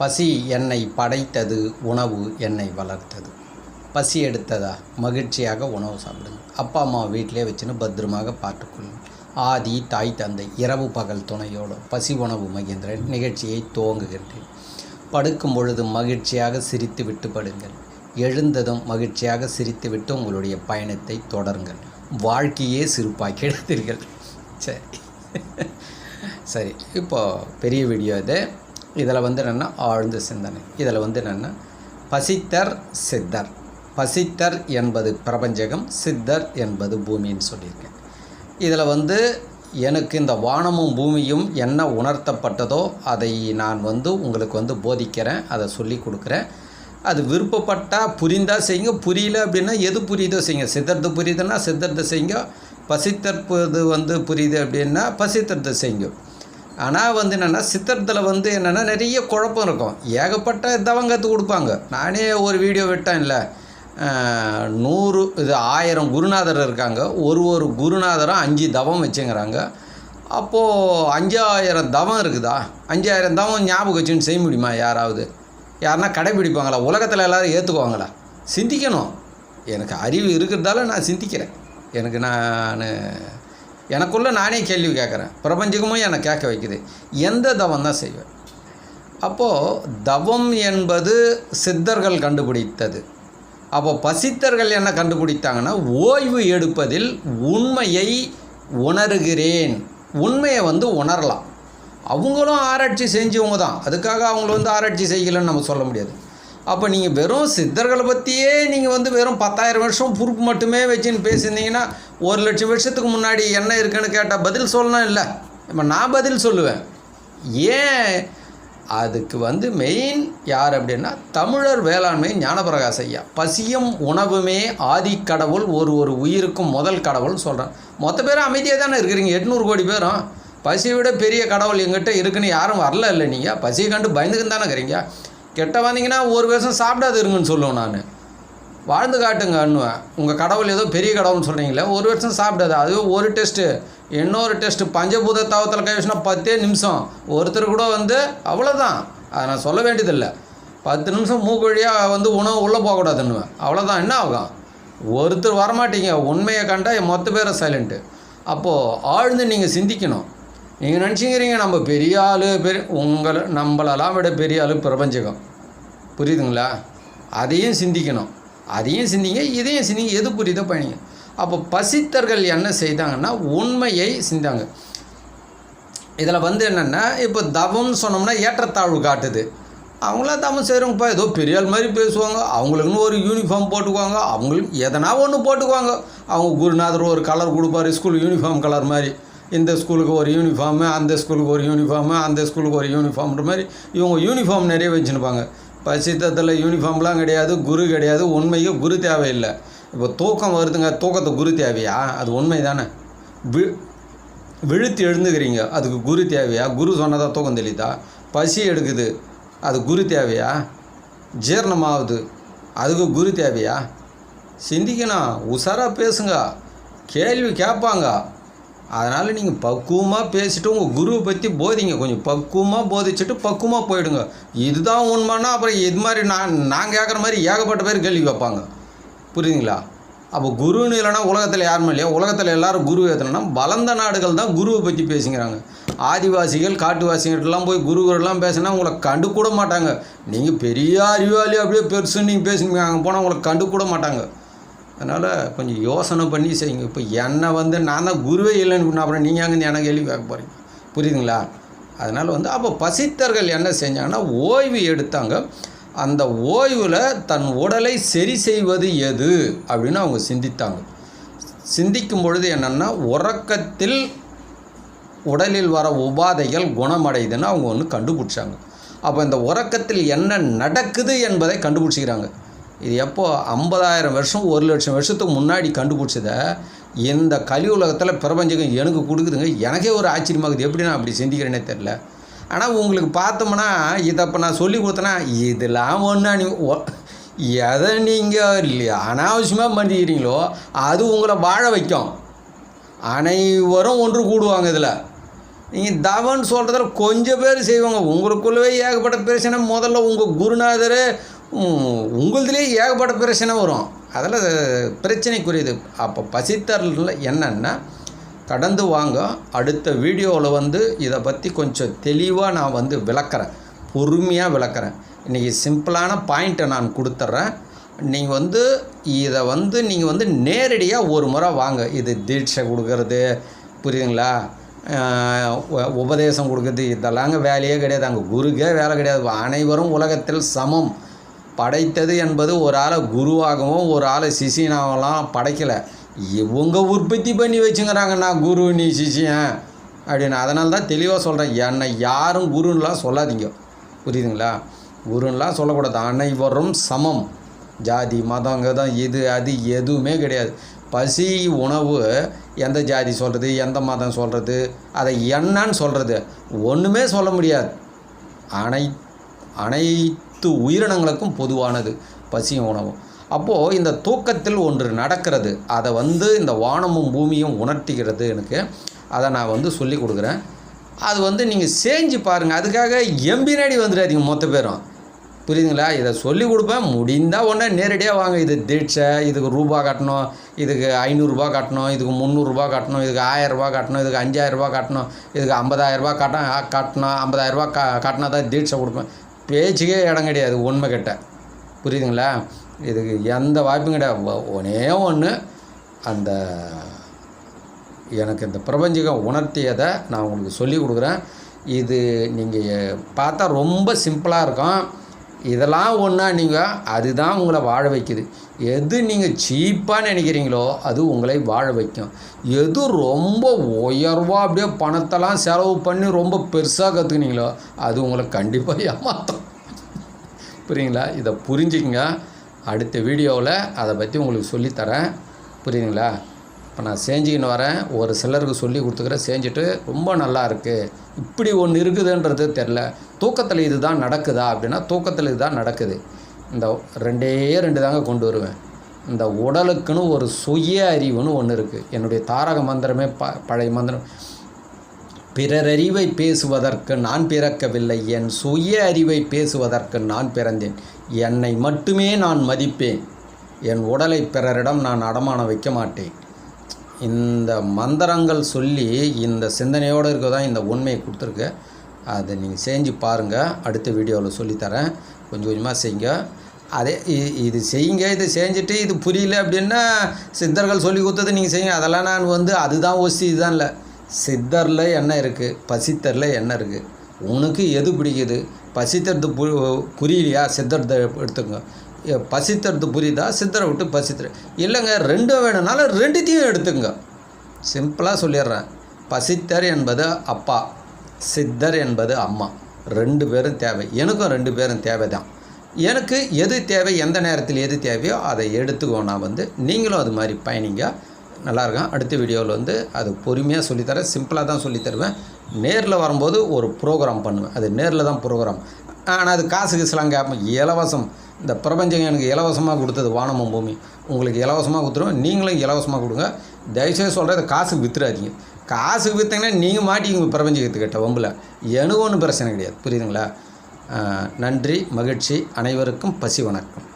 பசி என்னை படைத்தது, உணவு என்னை வளர்த்தது. பசி எடுத்ததா, மகிழ்ச்சியாக உணவு சாப்பிடுங்க. அப்பா அம்மா வீட்டிலே வச்சுன்னு பத்திரமாக பார்த்துக்கொள்ளுங்கள். ஆதி தாய் தந்தை இரவு பகல் துணையோடு பசி உணவு மகேந்திரன் நிகழ்ச்சியை துவங்குகின்றேன். படுக்கும் பொழுது மகிழ்ச்சியாக சிரித்து விட்டு படுங்கள். எழுந்ததும் மகிழ்ச்சியாக சிரித்துவிட்டு உங்களுடைய பயணத்தை தொடருங்கள். வாழ்க்கையே சிரிப்பாக்கி எடுத்தீர்கள். சரி, இப்போது பெரிய வீடியோ இது. இதில் என்னென்னா ஆழ்ந்த சிந்தனை. இதில் என்னென்னா பசித்தர் சித்தர். பசித்தர் என்பது பிரபஞ்சகம், சித்தர் என்பது பூமின்னு சொல்லியிருக்கேன். இதில் எனக்கு இந்த வானமும் பூமியும் என்ன உணர்த்தப்பட்டதோ அதை நான் உங்களுக்கு போதிக்கிறேன், அதை சொல்லி கொடுக்குறேன். அது விருப்பப்பட்டால் புரிந்தால் செய்யுங்க, புரியல அப்படின்னா எது புரியுதோ செய்யுங்க. சித்தர்து புரியுதுன்னா சித்தர்து செய்யுங்க, பசித்தற்பது புரியுது அப்படின்னா பசித்தர்து செய்யுங்க. ஆனால் என்னென்னா சித்தர்த்தில் என்னென்னா நிறைய குழப்பம் இருக்கும். ஏகப்பட்ட தவம் கற்று கொடுப்பாங்க. நானே ஒரு வீடியோ விட்டேன் இல்லை, 1000 குருநாதர் இருக்காங்க. ஒரு குருநாதரும் 5 தவம் வச்சுங்கிறாங்க. அப்போது 5000 தவம் இருக்குதா? 5000 தவம் ஞாபகம் வச்சுன்னு செய்ய முடியுமா? யாருன்னா கடைப்பிடிப்பாங்களா? உலகத்தில் எல்லோரும் ஏற்றுக்குவாங்களா? சிந்திக்கணும். எனக்கு அறிவு இருக்கிறதால நான் சிந்திக்கிறேன். எனக்குள்ளே நானே கேள்வி கேட்குறேன். பிரபஞ்சமும் என்னை கேட்க வைக்குது. எந்த தவம் தான் செய்வேன்? அப்போது தவம் என்பது சித்தர்கள் கண்டுபிடித்தது. அப்போ பசித்தர்கள் என்ன கண்டுபிடித்தாங்கன்னா, ஓய்வு எடுப்பதில் உண்மையை உணர்கிறேன். உண்மையை உணரலாம். அவங்களும் ஆராய்ச்சி செஞ்சவங்க தான். அதுக்காக அவங்கள ஆராய்ச்சி செய்யலைன்னு நம்ம சொல்ல முடியாது. அப்போ நீங்கள் வெறும் சித்தர்களை பற்றியே நீங்கள் வெறும் 10,000 வருஷம் புருக்கு மட்டுமே வச்சுன்னு பேசியிருந்தீங்கன்னா, 1,00,000 வருஷத்துக்கு முன்னாடி என்ன இருக்குன்னு கேட்டால் பதில் சொல்லணும் இல்லை? இப்போ நான் பதில் சொல்லுவேன். ஏன் அதுக்கு மெயின் யார் அப்படின்னா தமிழர் வேளாண்மை ஞானப்பிரகாச ஐயா. பசியும் உணவுமே ஆதி கடவுள், ஒரு உயிருக்கும் முதல் கடவுள்னு சொல்கிறேன். மொத்த பேரும் அமைதியாக தானே இருக்கிறீங்க. 800 கோடி பேரும். பசியை விட பெரிய கடவுள் எங்கிட்ட இருக்குன்னு யாரும் வரல இல்லை. நீங்கள் பசியை கண்டு பயந்துக்குன்னு தானே இருக்கிறீங்க. கெட்ட வந்தீங்கன்னா ஒரு வருஷம் சாப்பிடாது இருங்கன்னு சொல்லுவேன். நான் வாழ்ந்து காட்டுங்க அண்ணுவேன். உங்கள் கடவுள் ஏதோ பெரிய கடவுள்னு சொல்கிறீங்களே, ஒரு வருஷம் சாப்பிடாது. அதுவும் ஒரு டெஸ்ட்டு, இன்னொரு டெஸ்ட்டு. பஞ்சபூத தாவத்தில் கைவிச்சுனா 10 நிமிஷம். ஒருத்தர் கூட அவ்வளோதான். அதை நான் சொல்ல வேண்டியதில்லை. 10 நிமிஷம் மூக்கு வழியாக உணவு உள்ளே போகக்கூடாதுன்னுவேன். அவ்வளோதான். என்ன ஆகும்? ஒருத்தர் வரமாட்டீங்க. உண்மையை கண்டால் மொத்த பேரை சைலண்ட்டு. அப்போது ஆழ்ந்து நீங்கள் சிந்திக்கணும். நீங்கள் நினச்சிக்கிறீங்க நம்ம பெரிய ஆள், நம்மளெல்லாம் விட பெரிய ஆள் பிரபஞ்சகம். புரியுதுங்களா? அதையும் சிந்திக்கணும். அதையும் சிந்திங்க, இதையும் சிந்திங்க. எது புரியுதோ பயணிங்க. அப்போ பசித்தர்கள் என்ன செய்தாங்கன்னா உண்மையை சிந்தாங்க. இதில் என்னென்னா, இப்போ தவம்னு சொன்னோம்னா ஏற்றத்தாழ்வு காட்டுது. அவங்களாம் தவம் செய்கிறவங்கப்பா ஏதோ பெரிய ஆள் மாதிரி பேசுவாங்க. அவங்களுக்குன்னு ஒரு யூனிஃபார்ம் போட்டுக்குவாங்க. அவங்களுக்கு எதனா ஒன்று போட்டுக்குவாங்க. அவங்க குருநாதர் ஒரு கலர் கொடுப்பார், ஸ்கூல் யூனிஃபார்ம் கலர் மாதிரி. இந்த ஸ்கூலுக்கு ஒரு யூனிஃபார்மு, அந்த ஸ்கூலுக்கு ஒரு யூனிஃபார்மு, அந்த ஸ்கூலுக்கு ஒரு யூனிஃபார்ம்ன்ற மாதிரி இவங்க யூனிஃபார்ம் நிறைய வச்சுருப்பாங்க. பசித்தத்தில் யூனிஃபார்ம்லாம் கிடையாது, குரு கிடையாது. உண்மைக்கு குரு தேவையில்லை. இப்போ தூக்கம் வருதுங்க, தூக்கத்தை குரு தேவையா? அது உண்மை தானே. விழுத்து எழுந்துக்கிறீங்க, அதுக்கு குரு தேவையா? குரு சொன்னதாக தூக்கம் தெளிதா? பசி எடுக்குது, அது குரு தேவையா? ஜீரணமாகுது, அதுக்கு குரு தேவையா? சிந்திக்கணும். உஷாராக பேசுங்க. கேள்வி கேட்பாங்க. அதனால் நீங்கள் பக்குவமாக பேசிவிட்டு உங்கள் குருவை பற்றி போதிங்க. கொஞ்சம் பக்குவமாக போதிச்சுட்டு பக்குவமாக போயிடுங்க. இதுதான் உண்மைன்னா அப்புறம் இது மாதிரி நான் கேட்குற மாதிரி ஏகப்பட்ட பேர் கேள்வி கேட்பாங்க. புரியுதுங்களா? அப்போ குருன்னு இல்லைன்னா உலகத்தில் யாருமே இல்லையா? உலகத்தில் எல்லோரும் குரு ஏற்றணும்னா வளர்ந்த நாடுகள் தான் குருவை பற்றி பேசிக்கிறாங்க. ஆதிவாசிகள் காட்டுவாசிகள்லாம் போய் குருவரெல்லாம் பேசினா உங்களை கண்டு கூட மாட்டாங்க. நீங்கள் பெரிய அறிவாளி அப்படியே பெருசுன்னு நீங்கள் பேசுனீங்க, அங்கே போனால் உங்களை கண்டு கூட மாட்டாங்க. அதனால் கொஞ்சம் யோசனை பண்ணி செய்யுங்க. இப்போ என்னை நான் தான் குருவே இல்லைன்னு அப்புறம் நீங்கள் அங்கே எனக்கு கேள்வி கேட்க போகிறீங்க. புரியுதுங்களா? அதனால் அப்போ பசித்தர்கள் என்ன செஞ்சாங்கன்னா ஓய்வு எடுத்தாங்க. அந்த ஓய்வில் தன் உடலை சரி செய்வது எது அப்படின்னு அவங்க சிந்தித்தாங்க. சிந்திக்கும் பொழுது என்னென்னா, உறக்கத்தில் உடலில் வர உபாதைகள் குணமடையுதுன்னு அவங்க ஒன்று கண்டுபிடிச்சாங்க. அப்போ இந்த உறக்கத்தில் என்ன நடக்குது என்பதை கண்டுபிடிச்சிக்கிறாங்க. இது எப்போ? 50,000 வருஷம் 1,00,000 வருஷத்துக்கு முன்னாடி கண்டுபிடிச்சதை இந்த கலி உலகத்தில் பிரபஞ்சகம் எனக்கு கொடுக்குதுங்க. எனக்கே ஒரு ஆச்சரியமாகுது. எப்படி நான் அப்படி சிந்திக்கிறேனே தெரில. ஆனால் உங்களுக்கு பார்த்தோம்னா இதை இப்போ நான் சொல்லி கொடுத்தேன்னா இதெல்லாம் ஒன்று எதை நீங்கள் அனாவசியமாக பண்ணிக்கிறீங்களோ அது உங்களை வாழ வைக்கும். அனைவரும் ஒன்று கூடுவாங்க. இதில் நீங்கள் தவன்னு சொல்கிறதுல கொஞ்சம் பேர் செய்வாங்க. உங்களுக்குள்ளவே ஏகப்பட்ட பிரச்சனை. முதல்ல உங்கள் குருநாதர் உங்களதுலேயே ஏகப்பட்ட பிரச்சனை வரும். அதில் பிரச்சனைக்குரியது. அப்போ பசித்தரில் என்னென்னா கடந்து வாங்க. அடுத்த வீடியோவில் இதை பற்றி கொஞ்சம் தெளிவாக நான் விளக்குறேன், பொறுமையாக விளக்குறேன். இன்றைக்கி சிம்பிளான பாயிண்ட்டை நான் கொடுத்துட்றேன். நீங்கள் இதை நீங்கள் நேரடியாக ஒரு முறை வாங்க. இது தீட்சை கொடுக்கறது, புரியுதுங்களா, உபதேசம் கொடுக்குறது, இதெல்லாங்க வேலையே கிடையாது. அங்கே குருக்கே வேலை கிடையாது. அனைவரும் உலகத்தில் சமம். படைத்தது என்பது ஒரு ஆளை குருவாகவும் ஒரு ஆளை சிஷியனாகலாம் படைக்கலை. இவங்க உற்பத்தி பண்ணி வச்சுங்கிறாங்க, நான் குரு நீ சிஷியன் அப்படின்னு. அதனால தான் தெளிவாக சொல்கிறேன், என்னை யாரும் குருன்னெலாம் சொல்லாதீங்க, புரியுதுங்களா. குருன்னெலாம் சொல்லக்கூடாது. அனைவரும் சமம். ஜாதி மதம் கதம் இது அது எதுவுமே கிடையாது. பசி உணவு எந்த ஜாதி சொல்கிறது, எந்த மதம் சொல்கிறது, அதை என்னன்னு சொல்கிறது ஒன்றுமே சொல்ல முடியாது. அனைத்து உயிரினங்களுக்கும் பொதுவானது பசியும் உணவும். அப்போது இந்த தூக்கத்தில் ஒன்று நடக்கிறது. அதை இந்த வானமும் பூமியும் உணர்த்திக்கிறது எனக்கு. அதை நான் சொல்லி கொடுக்குறேன். அது நீங்கள் செஞ்சு பாருங்கள். அதுக்காக எம்பினாடி வந்துடாதீங்க மொத்த பேரும், புரியுதுங்களா. இதை சொல்லி கொடுப்பேன். முடிந்தால் ஒன்றே நேரடியாக வாங்க. இது தீட்சை, இதுக்கு ரூபா கட்டணும், இதுக்கு 500 கட்டணும், இதுக்கு 300 கட்டணும், இதுக்கு 1000 கட்டணும், இதுக்கு 5000 கட்டணும், இதுக்கு 50000 கட்டணும், 50000 கட்டினா தான் தீட்சை கொடுப்பேன். பேச்சுக்கே இடம் கிடையாது உண்மை கிட்ட, புரியுதுங்களா. இதுக்கு எந்த வாய்ப்பும் கிடையாது. ஒன்றே ஒன்று, அந்த எனக்கு இந்த பிரபஞ்சகம் உணர்த்தியதை நான் உங்களுக்கு சொல்லி கொடுக்குறேன். இது நீங்கள் பார்த்தா ரொம்ப சிம்பிளாக இருக்கும். இதெல்லாம் ஒன்றா நீங்கள் அதுதான் உங்களை வாழ வைக்குது. எது நீங்கள் சீப்பாக நினைக்கிறீங்களோ அது உங்களை வாழ வைக்கும். எது ரொம்ப உயர்வாக அப்படியே பணத்தெல்லாம் செலவு பண்ணி ரொம்ப பெருசாக கற்றுக்கினீங்களோ அது உங்களை கண்டிப்பாக ஏமாற்றும், புரியுங்களா. இதை புரிஞ்சுக்கங்க. அடுத்த வீடியோவில் அதை பற்றி உங்களுக்கு சொல்லித்தரேன், புரியுதுங்களா. இப்போ நான் செஞ்சுக்கின்னு வரேன். ஒரு சிலருக்கு சொல்லி கொடுத்துக்கிறேன், செஞ்சுட்டு ரொம்ப நல்லா இருக்குது, இப்படி ஒன்று இருக்குதுன்றது தெரில. தூக்கத்தில் இது தான் நடக்குதா அப்படின்னா தூக்கத்தில் இது தான் நடக்குது. இந்த 2 தாங்க கொண்டு வருவேன். இந்த உடலுக்குன்னு ஒரு சுய அறிவுன்னு ஒன்று இருக்குது. என்னுடைய தாரக மந்திரமே பழைய மந்திரம். பிறரறிவை பேசுவதற்கு நான் பிறக்கவில்லை, என் சுய அறிவை பேசுவதற்கு நான் பிறந்தேன். என்னை மட்டுமே நான் மதிப்பேன், என் உடலை பிறரிடம் நான் அடமானம் வைக்க மாட்டேன். இந்த மந்திரங்கள் சொல்லி இந்த சிந்தனையோடு இருக்க தான் இந்த உண்மையை கொடுத்துருக்கு. அதை நீங்கள் செஞ்சு பாருங்கள். அடுத்த வீடியோவில் சொல்லித்தரேன். கொஞ்சம் கொஞ்சமாக செய்யுங்க. அதே இது செய்யுங்க. இது செஞ்சுட்டு இது புரியல அப்படின்னா சித்தர்கள் சொல்லி கொடுத்தது நீங்கள் செய்யுங்க. அதெல்லாம் நான் அதுதான் ஒசி இதுதான் இல்லை. சித்தரில் என்ன இருக்குது, பசித்தரில் என்ன இருக்குது, உனக்கு எது பிடிக்குது. பசித்தறது புரியலையா, சித்தர்த்தை எடுத்துக்கோங்க. பசித்தறது புரியுதா, சித்தரை விட்டு பசித்தர் இல்லைங்க. 2 வேணும்னாலும் 2த்தையும் எடுத்துங்க. சிம்பிளாக சொல்லிடுறேன். பசித்தர் என்பது அப்பா, சித்தர் என்பது அம்மா. 2 பேரும் தேவை. எனக்கும் 2 பேரும் தேவை தான். எனக்கு எது தேவை, எந்த நேரத்தில் எது தேவையோ அதை எடுத்துக்கோ. நான் நீங்களும் அது மாதிரி பயணிங்க. நல்லாயிருக்கும். அடுத்த வீடியோவில் அது பொறுமையாக சொல்லித்தரேன். சிம்பிளாக தான் சொல்லித்தருவேன். நேரில் வரும்போது ஒரு ப்ரோக்ராம் பண்ணுவேன். அது நேரில் தான் ப்ரோக்ராம். ஆனால் அது காசுக்கு சிலாம் கேட்பேன். இலவசம். இந்த பிரபஞ்சம் எனக்கு இலவசமாக கொடுத்தது வானமும் பூமி. உங்களுக்கு இலவசமாக கொடுத்துருவோம். நீங்களும் இலவசமாக கொடுங்க. தயவுசெய்து சொல்கிறது, காசுக்கு விற்றுறாதீங்க. காசுக்கு விற்றீங்கன்னா நீங்கள் மாட்டிங்க பிரபஞ்சத்துக்கிட்ட வம்பில். எனக்கு ஒன்றும் பிரச்சனை கிடையாது, புரியுதுங்களா. நன்றி, மகிழ்ச்சி. அனைவருக்கும் பசி வணக்கம்.